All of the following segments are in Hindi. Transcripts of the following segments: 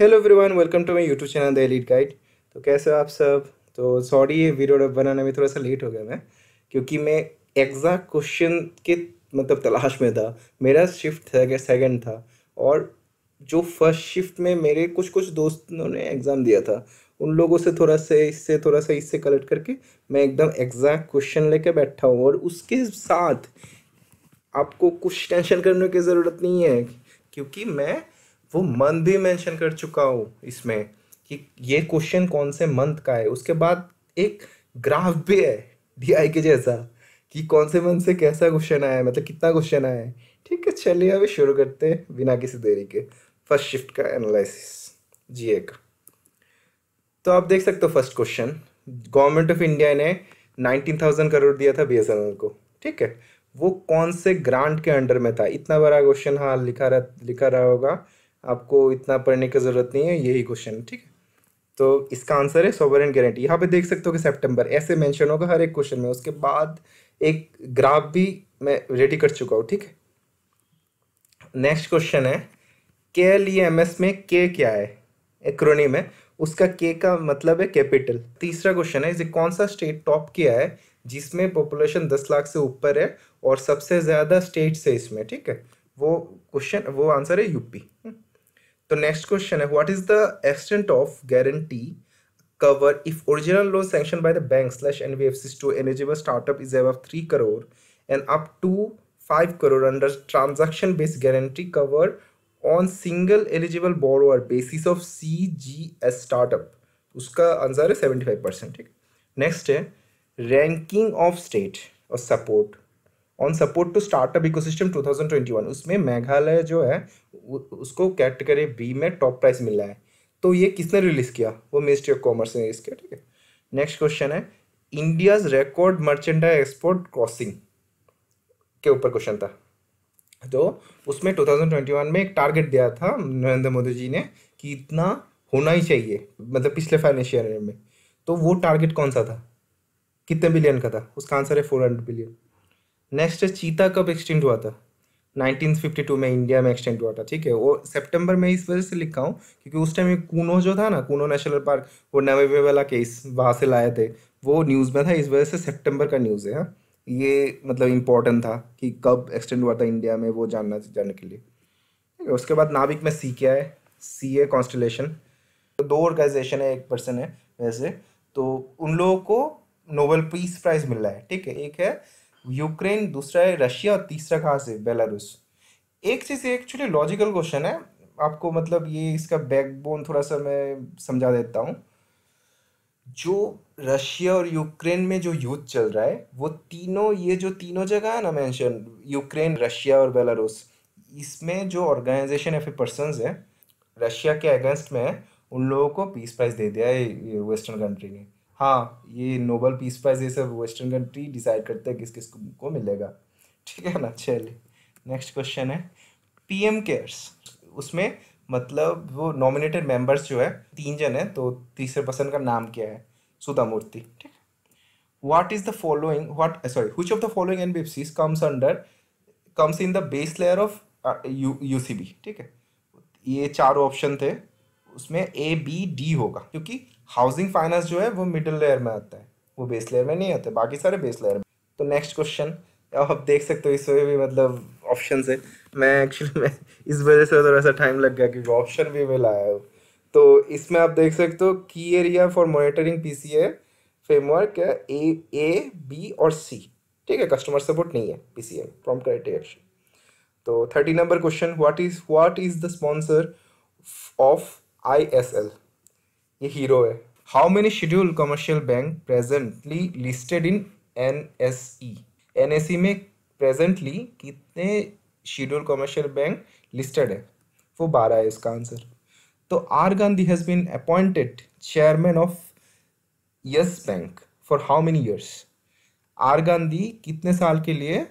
Hello everyone, welcome to my YouTube channel The Elite Guide. तो कैसे हो आप सब। तो सॉरी, ये वीडियो बनाने में थोड़ा सा लेट हो गया मैं, क्योंकि मैं एग्जैक्ट क्वेश्चन के मतलब तलाश में था। मेरा शिफ्ट सेकंड था, और जो फर्स्ट शिफ्ट में मेरे कुछ कुछ दोस्तों ने एग्ज़ाम दिया था, उन लोगों से थोड़ा सा इससे कलेक्ट करके मैं एकदम एग्जैक्ट क्वेश्चन लेके बैठा हूँ। और उसके साथ आपको कुछ टेंशन करने की ज़रूरत नहीं है, क्योंकि मैं वो मंथ भी मेंशन कर चुका हूँ इसमें कि ये क्वेश्चन कौन से मंथ का है। उसके बाद एक ग्राफ भी है डीआई के जैसा कि कौन से मंथ से कैसा क्वेश्चन आया है, मतलब कितना क्वेश्चन आया है। ठीक है, चलिए अभी शुरू करते हैं बिना किसी देरी के फर्स्ट शिफ्ट का एनालिसिस जीए का। तो आप देख सकते हो first question, government of India ने 19,000 करोड़ दिया था बीएसएनएल को। ठीक है, वो कौन से ग्रांट के अंडर में था। इतना बड़ा क्वेश्चन, हाँ लिखा रहा होगा, आपको इतना पढ़ने की जरूरत नहीं है, यही क्वेश्चन है। ठीक है, तो इसका आंसर है सोवरेन गारंटी। यहाँ पे देख सकते हो कि सितंबर ऐसे मेंशन होगा हर एक क्वेश्चन में। उसके बाद एक ग्राफ भी मैं रेडी कर चुका हूँ। ठीक है, नेक्स्ट क्वेश्चन है के एल ई एम एस में के क्या है, एक्रोनिम है उसका। के का मतलब है कैपिटल। तीसरा क्वेश्चन है, इसे कौन सा स्टेट टॉप किया है जिसमें पॉपुलेशन 10 लाख से ऊपर है और सबसे ज्यादा स्टेट्स है इसमें। ठीक है, वो आंसर है यूपी। तो नेक्स्ट क्वेश्चन है, what is the extent of guarantee cover if original loan sanctioned by the bank slash NBFCs to eligible startup is above 3 crore and up to 5 crore under transaction based guarantee cover on single eligible borrower basis of CGS startup। उसका आंसर है 75%। ठीक, नेक्स्ट है रैंकिंग ऑफ स्टेट और support on support to startup ecosystem 2021। उसमें मेघालय जो है उसको कैटेगरी बी में टॉप प्राइस मिला है। तो ये किसने रिलीज किया, वो मिनिस्ट्री ऑफ कॉमर्स ने रिलीज किया। ठीक है, नेक्स्ट क्वेश्चन है, India's record merchandise export crossing के ऊपर क्वेश्चन था। तो उसमें 2021 में एक टारगेट दिया था नरेंद्र मोदी जी ने कि इतना होना ही चाहिए, मतलब पिछले फाइनेंशियल ईयर में। तो वो टारगेट कौन सा था, कितने बिलियन का था, उसका आंसर है 400 बिलियन। नेक्स्ट है चीता कब एक्सटिंक्ट हुआ था, 1952 में इंडिया में एक्सटेंड हुआ था। ठीक है, वो सितंबर में इस वजह से लिखा हूँ क्योंकि उस टाइम कूनो जो था ना, कूनो नेशनल पार्क, वो नवे वाला केस वहाँ से लाए थे, वो न्यूज़ में था, इस वजह से सितंबर का न्यूज़ है। हाँ, ये मतलब इम्पोर्टेंट था कि कब एक्सटेंड हुआ था इंडिया में, वो जानने के लिए। ठीक है, उसके बाद नाविक में सी क्या है, सी है कॉन्स्टलेशन। तो दो ऑर्गेनाइजेशन है, एक पर्सन है वैसे, तो उन लोगों को नोबेल पीस प्राइज मिल रहा है। ठीक है, एक है यूक्रेन, दूसरा है रशिया, और तीसरा कहाँ से, बेलारूस। एक चीज़ एक्चुअली लॉजिकल क्वेश्चन है, आपको मतलब ये इसका बैकबोन थोड़ा सा मैं समझा देता हूँ। जो रशिया और यूक्रेन में जो युद्ध चल रहा है, वो तीनों, ये जो तीनों जगह है ना मेंशन, यूक्रेन, रशिया और बेलारूस, इसमें जो ऑर्गेनाइजेशन या फिर पर्सनस है रशिया के अगेंस्ट में है, उन लोगों को पीस प्राइज दे दिया है ये वेस्टर्न कंट्री ने। हाँ, ये नोबेल पीस प्राइज ये सब वेस्टर्न कंट्री डिसाइड करते हैं किस किस को मिलेगा। ठीक है ना, चलिए नेक्स्ट क्वेश्चन है, पीएम केयर्स, उसमें मतलब वो नॉमिनेटेड मेंबर्स जो है 3 जन है, तो तीसरे पर्सन का नाम क्या है, सुधा मूर्ति। ठीक, what is the following, what sorry which of the following NBFCs comes in the base layer of UCB. ठीक है, ये चारों ऑप्शन थे, उसमें ए बी डी होगा, क्योंकि हाउसिंग फाइनेंस जो है वो मिडिल लेयर में आता है, वो बेस लेयर में नहीं आता, बाकी सारे बेस लेयर में। तो नेक्स्ट क्वेश्चन, आप देख सकते हो इसमें भी मतलब ऑप्शन है। मैं इस वजह से थोड़ा सा टाइम लग गया क्योंकि ऑप्शन भी मैं लाया हूँ। तो इसमें आप देख सकते हो की area for monitoring PCA framework है ए बी और सी। ठीक है, कस्टमर सपोर्ट नहीं है पीसीए, प्रॉम्प्ट करेक्टिव एक्शन। तो 30 नंबर question, what is the sponsor of ISL, ये हीरो है। How many schedule commercial bank presently listed in NSE, NSE में प्रेजेंटली कितने शेड्यूल कमर्शियल बैंक लिस्टेड है, वो 12 है इसका आंसर। तो R Gandhi has been appointed chairman of Yes Bank for how many years, R Gandhi कितने साल के लिए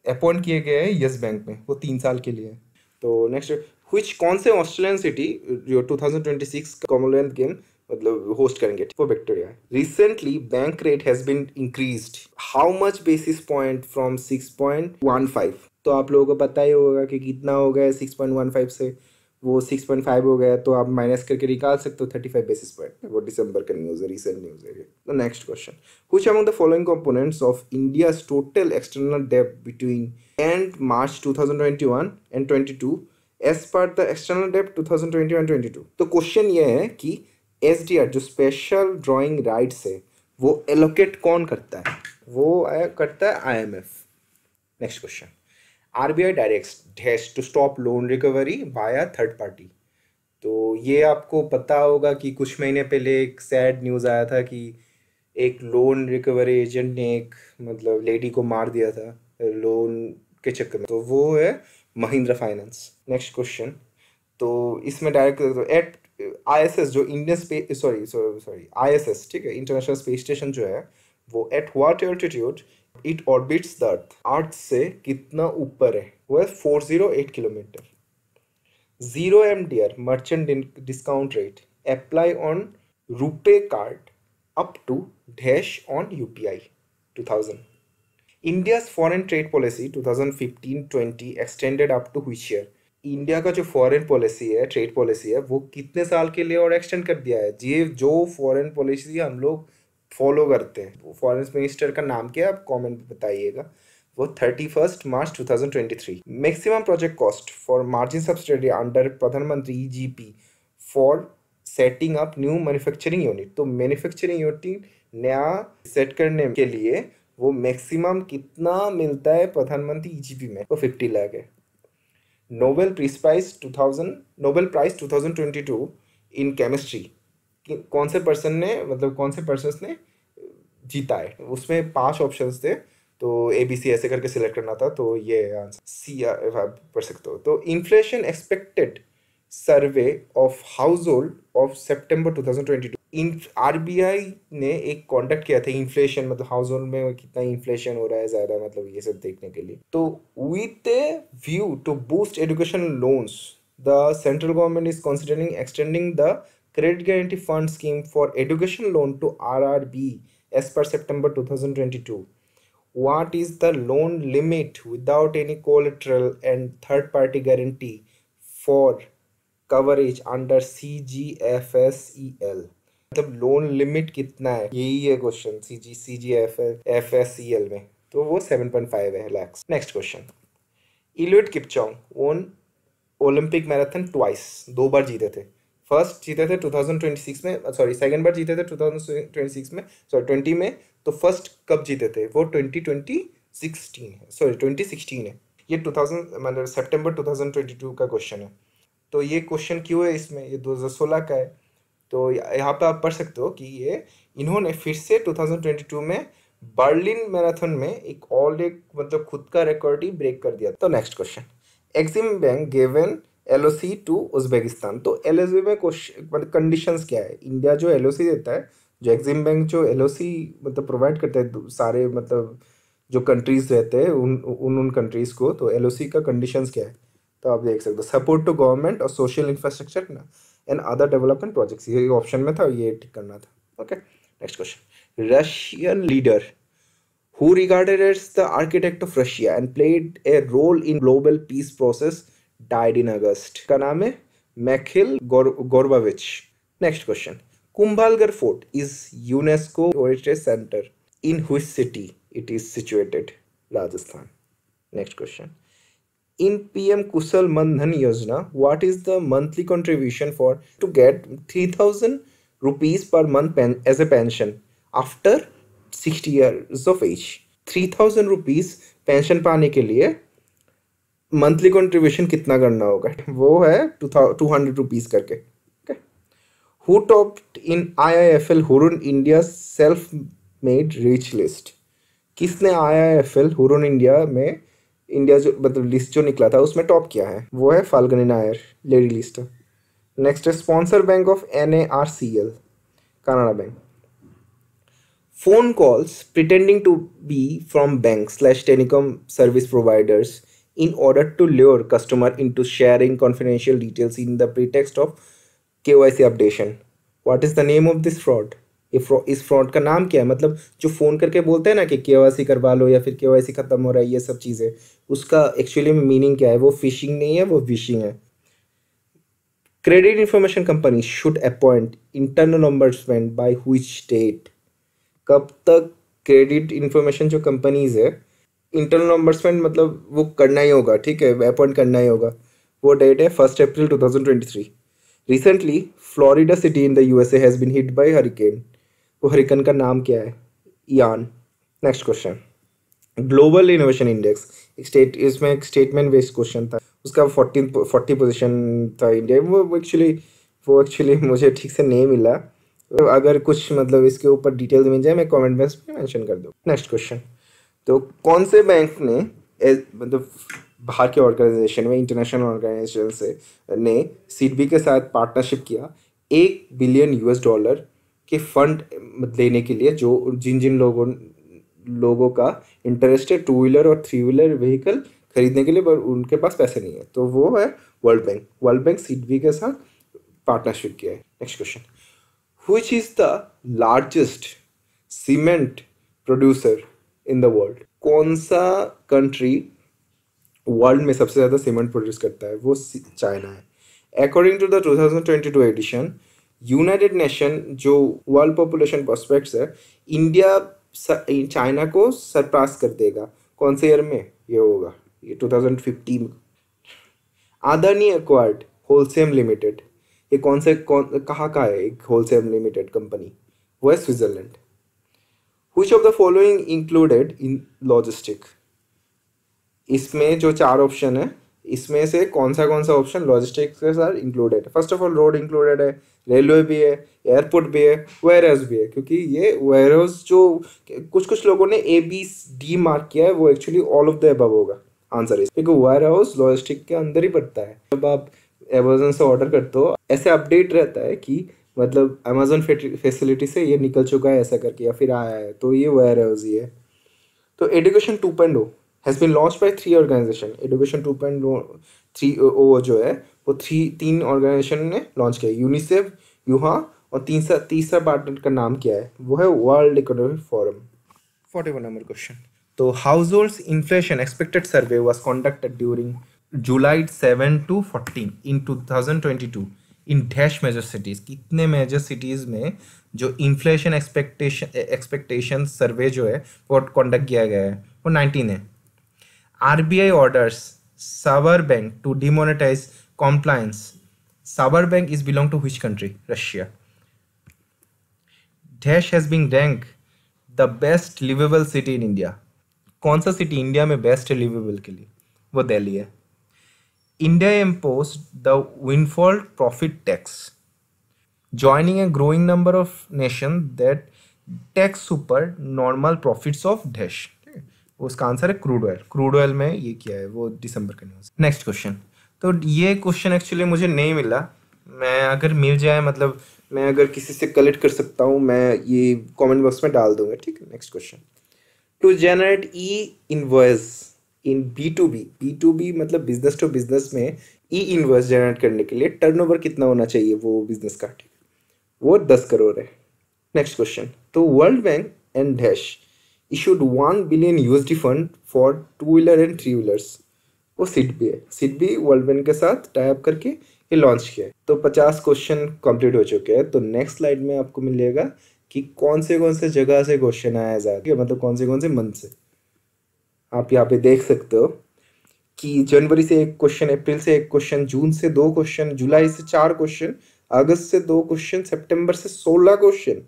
अपॉइंट किए गए हैं यस बैंक में, वो 3 साल के लिए। तो नेक्स्ट, व्हिच कौन से ऑस्ट्रेलियन सिटी जो 2026 कॉमनवेल्थ गेम मतलब होस्ट करेंगे, वो विक्टोरिया है। Recently bank rate has been increased how much basis point from 6.15। तो आप लोगों को पता ही होगा कि कितना हो गया 6.15 से, वो 6.5 हो गया, तो आप माइनस करके निकाल सकते हो 35 बेसिस पॉइंट। वो दिसंबर का न्यूज़ है, रिसेंट न्यूज़ है ये। तो next question, which among the following components of India's total external डेब्ट between end March 2021 end 22 as per the external डेब्ट 2021-22। तो क्वेश्चन ये है कि एसडीआर जो स्पेशल ड्राइंग राइट्स है वो एलोकेट कौन करता है? वो करता है IMF. Next question, RBI directs dash to stop loan recovery via third party. तो ये आपको पता होगा कि कुछ महीने पहले एक सैड न्यूज़ आया था कि एक लोन रिकवरी एजेंट ने एक मतलब लेडी को मार दिया था लोन के चक्कर में, तो वो है महिंद्रा फाइनेंस। नेक्स्ट क्वेश्चन, तो इसमें डायरेक्ट एट आईएसएस जो इंडियन स्पेस सॉरी आईएसएस, ठीक है, इंटरनेशनल स्पेस स्टेशन जो है वो at what altitude it orbits the earth, earth से कितना ऊपर है? वो है 408 kilometre. Zero MDR merchant discount rate apply on RuPay card up to dash on UPI 2000। India's foreign trade policy 2015-20 extended up to which year? India का जो फॉरेन पॉलिसी है, ट्रेड पॉलिसी है, वो कितने साल के लिए और एक्सटेंड कर दिया है? ये जो फॉरेन पॉलिसी हम लोग फॉलो करते हैं, वो फॉरेन मिनिस्टर का नाम क्या है आप कमेंट में बताइएगा। वो 31 मार्च 2023। Maximum project cost for margin subsidy under प्रधानमंत्री EGP for setting up new manufacturing unit. तो मैन्युफैक्चरिंग यूनिट नया सेट करने के लिए वो मैक्सिमम कितना मिलता है प्रधानमंत्री ईजीपी में? वो 50 लाख है। नोबेल प्राइज 2022 इन केमिस्ट्री कौन से पर्सन ने मतलब कौन से पर्सन्स ने जीता है? उसमें 5 ऑप्शंस थे, तो ABC ऐसे करके सिलेक्ट करना था, तो ये आंसर सी आप पढ़ सकते हो। तो inflation expected survey of house hold of September 2022। RBI ने एक कॉन्डक्ट किया था इन्फ्लेशन मतलब हाउस होल्ड में कितना इन्फ्लेशन हो रहा है ज़्यादा, मतलब ये सब देखने के लिए। तो with a view to boost education loans the central government is considering extending the credit guarantee fund scheme for education loan to RRB as per September 2022. What is the loan limit without any collateral and third party guarantee for coverage under CGFSEL? मतलब लोन लिमिट कितना है, यही है क्वेश्चन CGFSEL में, तो वो 7.5 है lakhs। Next question, Eliud Kipchoge won Olympic marathon twice, 2 बार जीते थे। फर्स्ट जीते थे 2026 में, सॉरी सेकंड बार जीते थे 2026 में, सॉरी 20 में। तो फर्स्ट कब जीते थे? वो 2016 है, सॉरी 2016 है। ये 2000 मतलब सितंबर 2022 का क्वेश्चन है। तो ये क्वेश्चन क्यों है इसमें? ये 2016 का है। तो यहाँ पे आप पढ़ सकते हो कि ये इन्होंने फिर से 2022 में बर्लिन मैराथन में एक मतलब खुद का रिकॉर्ड ही ब्रेक कर दिया। तो next question, EXIM Bank given LOC to Uzbekistan. तो LOC में मतलब कंडीशंस क्या है? इंडिया जो LOC देता है, जो एक्सिम बैंक जो LOC मतलब प्रोवाइड करता है सारे मतलब जो कंट्रीज रहते हैं उन कंट्रीज को, तो LOC का कंडीशंस क्या है? तो आप देख सकते हो, सपोर्ट टू गवर्नमेंट और सोशल इंफ्रास्ट्रक्चर ना एंड अदर डेवलपमेंट प्रोजेक्ट्स, ये ऑप्शन में था, ये टिक करना था। Okay, next question, Russian leader who regarded as the architect of Russia and played a role in global peace process died in August। का नाम है Mikhail Gorbachev. Next question, Kumbhalgarh fort is UNESCO heritage centre in which city it is situated? Rajasthan. Next question, in PM कुशल मन योजना what is the monthly contribution for to get 3000 rupees per month as a pension after 60 years of age? 3000 rupees pension पाने के लिए मंथली कंट्रीब्यूशन कितना करना होगा? वो है 200 रुपीज़ करके। Who topped in IIFL Hurun India self made rich list? किसने IIFL हुरुन इंडिया में इंडिया जो मतलब लिस्ट जो निकला था उसमें टॉप किया है? वो है फाल्गुनी नायर, लेडी लिस्ट। नेक्स्ट है sponsor bank of NARCL, Canara bank. Phone calls pretending to be from banks/telecom service providers in order to lure customer into sharing confidential details in the pretext of KYC updation. What is the name of this fraud? इस फ्रॉड का नाम क्या है? मतलब जो फ़ोन करके बोलते हैं ना कि KYC करवा लो या फिर KYC ख़त्म हो रहा है, ये सब चीज़ें, उसका एक्चुअली में मीनिंग क्या है? वो फिशिंग नहीं है, वो विशिंग है। Credit information company should appoint internal ombudsman by which date? कब तक क्रेडिट इंफॉर्मेशन जो कंपनीज है, इंटरनल ombudsman मतलब वो करना ही होगा, ठीक है, अपॉइंट करना ही होगा। वो डेट है 1 April 2023। Recently Florida city in the USA has been hit by hurricane. वो हरिकेन का नाम क्या है? Ian. Next question, global innovation index, इसमें एक स्टेटमेंट बेस्ड क्वेश्चन था, उसका 40 पोजीशन था इंडिया। वो एक्चुअली मुझे ठीक से नहीं मिला। तो अगर कुछ मतलब इसके ऊपर डिटेल मिल जाए मैं कमेंट बॉक्स में मेंशन कर दूँ। नेक्स्ट क्वेश्चन, तो कौन से बैंक ने मतलब बाहर के ऑर्गेनाइजेशन में, इंटरनेशनल ऑर्गेनाइजेशन से ने सिडबी के साथ पार्टनरशिप किया $1 बिलियन के फंड देने के लिए, जो जिन जिन लोगों का इंटरेस्ट है 2 व्हीलर और 3 व्हीलर व्हीकल खरीदने के लिए, पर उनके पास पैसे नहीं है, तो वो है वर्ल्ड बैंक सिडबी के साथ पार्टनरशिप किया है। Next question, which is the largest cement producer in the world? कौन सा कंट्री वर्ल्ड में सबसे ज़्यादा सीमेंट प्रोड्यूस करता है? वो चाइना है। According to the 2022 edition United Nation जो वर्ल्ड पॉपुलेशन प्रोस्पेक्ट्स है, इंडिया चाइना को सरपास कर देगा। कौन से ईयर में ये होगा? ये 2050 में। अदानी एक्वायर्ड होलसेम लिमिटेड, ये कहाँ का है एक होलसेम लिमिटेड कंपनी? वो है Switzerland. Which of the following included in logistic? इसमें जो 4 ऑप्शन है, इसमें से कौन सा ऑप्शन लॉजिस्टिक के साथ इंक्लूडेड है? First of all road included है, रेलवे भी है, एयरपोर्ट भी है, वेयर हाउस भी है। क्योंकि ये वेयर हाउस जो कुछ लोगों ने ABD मार्क किया है, वो actually all of the above होगा आंसर इस, क्योंकि वेयर हाउस लॉजिस्टिक के अंदर ही पड़ता है। जब आप अमेजोन से ऑर्डर करते हो, ऐसे अपडेट रहता है कि मतलब अमेजोन फैसिलिटी से ये निकल चुका है ऐसा करके, या फिर आया है, तो ये वेयर हाउस ही है। तो education 2.0 has been launched by 3 organisation. Education 2.0 जो है वो 3 ऑर्गेनाइजेशन ने लॉन्च किया, यूनिसेफ, यूहा, और तीसरा पार्टनर का नाम क्या है? वो है वर्ल्ड इकोनॉमिक फोरम। 41 नंबर क्वेश्चन, तो households inflation expected survey was conducted during July 7 to 14 in 2022 in dash major cities. कितने मेजर सिटीज़ में जो इन्फ्लेशन एक्सपेक्टेशन सर्वे जो है वो कंडक्ट किया गया है? वो 19 है। RBI orders Saber Bank to demonetize compliance. Saber Bank is belong to which country? Russia. Dash has been ranked the best livable city in India. कौन सा सिटी इंडिया में बेस्ट है लिवेबल के लिए? वो दिल्ली है। India imposed the windfall profit tax, joining a growing number of nations that tax super normal profits of Dash. उसका आंसर है क्रूड ऑयल में ये किया है वो दिसंबर का न्यूज़। नेक्स्ट क्वेश्चन, तो ये क्वेश्चन एक्चुअली मुझे नहीं मिला, मैं अगर मिल जाए मतलब मैं अगर किसी से कलेक्ट कर सकता हूँ, मैं ये कमेंट बॉक्स में डाल दूंगा, ठीक है। Next question, to generate invoice in B2B मतलब बिजनेस टू बिजनेस में इनवॉइस जनरेट करने के लिए टर्नओवर कितना होना चाहिए वो बिजनेस का? ठीक, वो 10 करोड़ है। नेक्स्ट क्वेश्चन, तो world bank and dash issued $1 billion USD fund for 2-wheeler and 3-wheelers। वो सिडबी है, सिडबी वर्ल्ड बैंक के साथ टाई अप करके ये लॉन्च किया है। तो 50 क्वेश्चन कंप्लीट हो चुके हैं। तो नेक्स्ट स्लाइड में आपको मिलेगा कि कौन से जगह से क्वेश्चन आया ज़्यादा, मतलब कौन से मंथ से। आप यहाँ पे देख सकते हो कि जनवरी से 1 क्वेश्चन, अप्रैल से 1 क्वेश्चन, जून से 2 क्वेश्चन, जुलाई से 4 क्वेश्चन, अगस्त से 2 क्वेश्चन, सितंबर से 16 क्वेश्चन,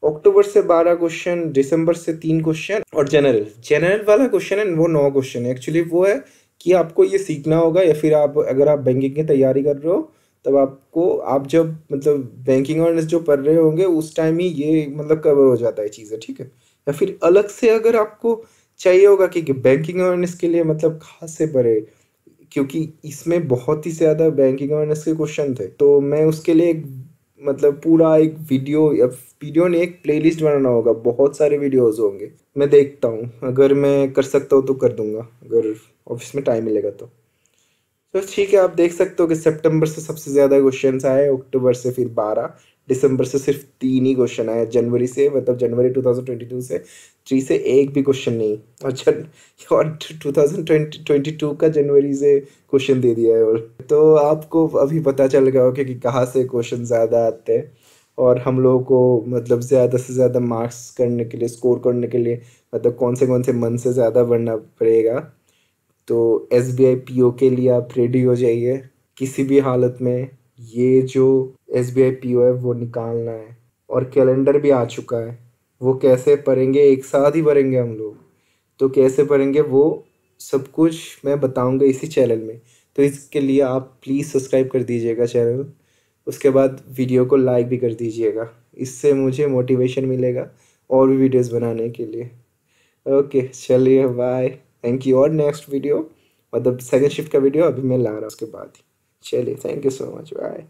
अक्टूबर से 12 क्वेश्चन, दिसंबर से 3 क्वेश्चन, और जनरल वाला क्वेश्चन है वो 9 क्वेश्चन है। एक्चुअली वो है कि आपको ये सीखना होगा, या फिर अगर आप बैंकिंग की तैयारी कर रहे हो तब आप जब मतलब बैंकिंग अवेयरनेस जो पढ़ रहे होंगे उस टाइम ही ये मतलब कवर हो जाता है चीज़ें, ठीक है। या फिर अलग से अगर आपको चाहिए होगा कि बैंकिंग अवेयरनेस के लिए मतलब खास से पढ़े, क्योंकि इसमें बहुत ही ज़्यादा बैंकिंग अवेयरनेस के क्वेश्चन थे, तो मैं उसके लिए मतलब पूरा एक वीडियो ने एक प्लेलिस्ट बनाना होगा, बहुत सारे वीडियोस होंगे। मैं देखता हूँ, अगर मैं कर सकता हूँ तो कर दूंगा, अगर ऑफिस में टाइम मिलेगा तो ठीक है। आप देख सकते हो कि सितंबर से सबसे ज़्यादा क्वेश्चन आए, अक्टूबर से फिर 12, दिसंबर से सिर्फ 3 ही क्वेश्चन आए, जनवरी से मतलब जनवरी 2022 से हिस्ट्री से एक भी क्वेश्चन नहीं। अच्छा, और 2022 का जनवरी से क्वेश्चन दे दिया है। और तो आपको अभी पता चल गया होगा कि कहाँ से क्वेश्चन ज़्यादा आते हैं, और हम लोगों को मतलब ज़्यादा से ज़्यादा मार्क्स करने के लिए, स्कोर करने के लिए, मतलब कौन से मन से ज़्यादा बढ़ना पड़ेगा। तो SBI PO के लिए आप रेडी हो जाइए किसी भी हालत में। ये जो SBI PO है वो निकालना है, और कैलेंडर भी आ चुका है। वो कैसे भरेंगे, एक साथ ही भरेंगे हम लोग। तो कैसे भरेंगे वो सब कुछ मैं बताऊंगा इसी चैनल में। तो इसके लिए आप प्लीज़ सब्सक्राइब कर दीजिएगा चैनल। उसके बाद वीडियो को लाइक भी कर दीजिएगा, इससे मुझे मोटिवेशन मिलेगा और भी वीडियोस बनाने के लिए। ओके, चलिए बाय, थैंक यू। और नेक्स्ट वीडियो मतलब सेकंड शिफ्ट का वीडियो अभी मैं ला रहा हूँ उसके बाद ही। चलिए, thank you so much, bye.